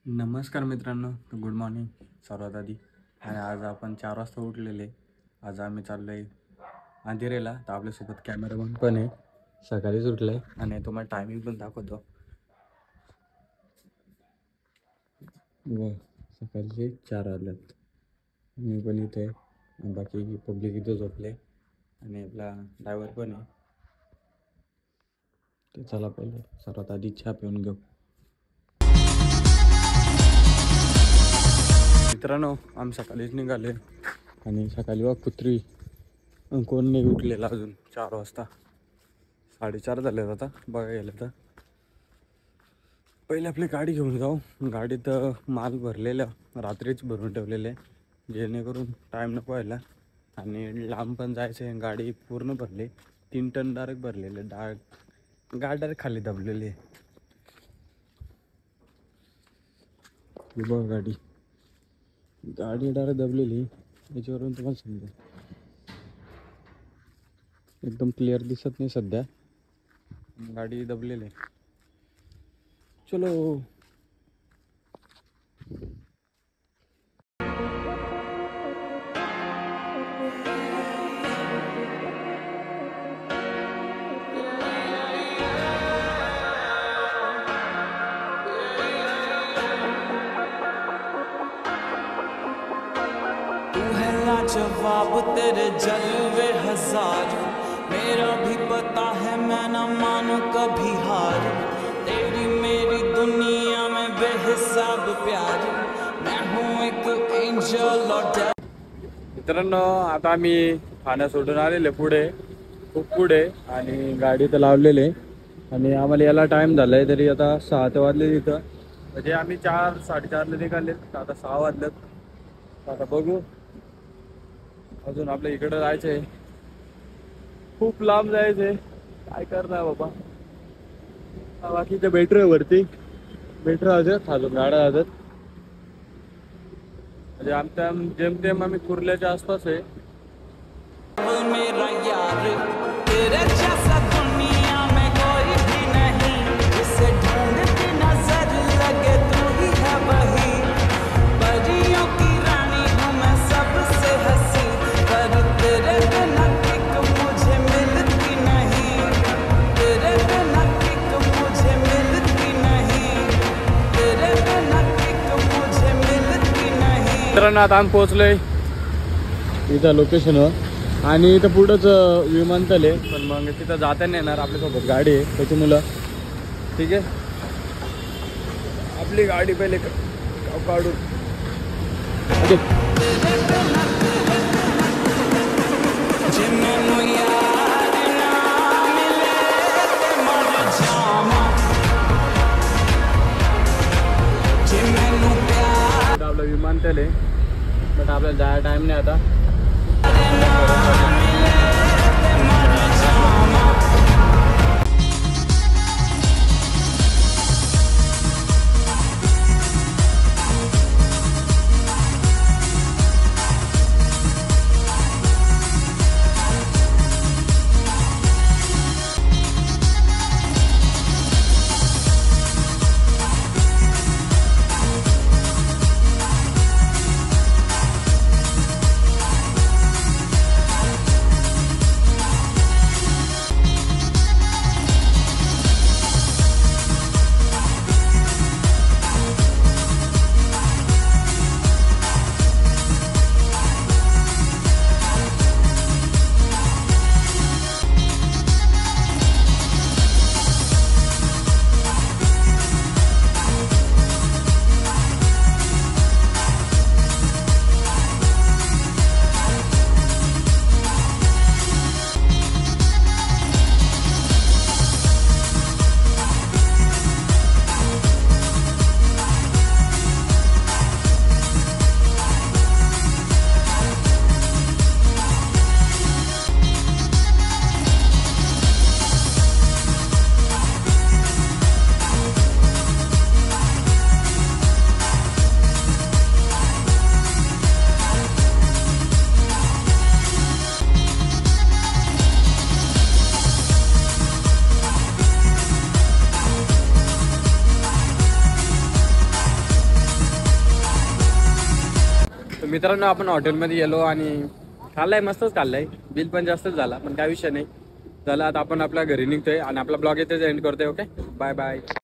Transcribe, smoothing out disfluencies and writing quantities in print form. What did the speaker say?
नमस्कार मित्रांनो, good morning सर्वात आधी. आणि आज आपण 4 वाजता उठलेले. आज आम्ही चाललो आहे अंधेरीला. तर आपल्यासोबत कॅमेरामन पण आहे. सकाळीच उठलं आहे आणि तुम्हाला टायमिंग पण दाखवतो. व सकाळचे 4 वाजल्यात. मी पण इथे आहे, बाकी पब्लिक इथं झोपले आणि आपला ड्रायव्हर पण आहे. तर चला पहिले सर्वात आधी चहा पिऊन घेऊ. मित्रांनो, आम्ही सकाळीच निघाले आणि सकाळी बघ कुत्री कोण नाही उठलेला अजून. 4 वाजता 4:30 झाले आता बघा गेलं तर. पहिले आपली गाडी घेऊन जाऊ. गाडीत माल भरलेलं रात्रीच भरून ठेवलेले, जेणेकरून टाईम नको व्हायला. आणि लांब पण जायचं आहे. गाडी पूर्ण भरली, 3 टन डायरेक्ट भरलेले. गाडी डायरेक्ट खाली दबलेली आहे. बघ गाडी डायरेक्ट दबलेली. याच्यावरून तुम्हाला समजेल, एकदम क्लिअर दिसत नाही सध्या. गाडी दबलेली आहे. चलो. जवाब तेरे जलवे हजार, मेरा भी पता है मैं न मानू कभी हार. तेरी मेरी दुनिया में बेहिसाब प्यार, मैं हूँ एक एंजल और मित्रांनो, आता आम्ही ठाणा सोडून आलेले पुढे, खूप पुढे. आणि गाडी तर लावलेले आणि आम्हाला याला टाईम झाला आहे. तरी आता 6 वाजले तिथं. म्हणजे आम्ही 4-4:30ला निघाले, आता 6 वाजलेत. आता बघू, अजून आपल्या इकडं जायचं आहे. खूप लांब जायचं आहे. काय करणार बाबा. बाकीच्या बेटर वरती बेटर जातात, अजून गाड्या जातात. म्हणजे आमच्या जेमतेम आम्ही कुर्ल्याच्या आसपास आहे. मेरा यार तेरे जैसा दुनिया में कोई भी नहीं, जिसे ढूंढती नजर लगे तू ही है वही. परियों की रानी हूँ मैं सबसे हंसी, पर तेरे बिना किक मुझे मिलती नहीं. तेरे बिना किक मुझे मिलती नहीं. तेरे बिना किक मुझे मिलती नहीं. मित्रांनो, आता आम्ही पोहोचलोय इथं लोकेशनवर. आणि इथं पुढंच विमानतळ आहे, पण मग तिथं जाता नाही येणार. आपल्यासोबत गाडी आहे त्याची मुलं. ठीक आहे, आपली गाडी पहिले काढून. आपलं विमानतळ आहे, बट आपल्याला जायला टाईम नाही आता. तर मित्रांनो आपण हॉटेलमध्ये गेलो आणि खाल्लाय, मस्तच खाल्लाय, बिल पण जास्तच झाला, पण काय विषय नाही. चला आता आपण आपल्या घरी निघतोय आणि आपला ब्लॉग इथेच एंड करतोय. Okay, bye bye.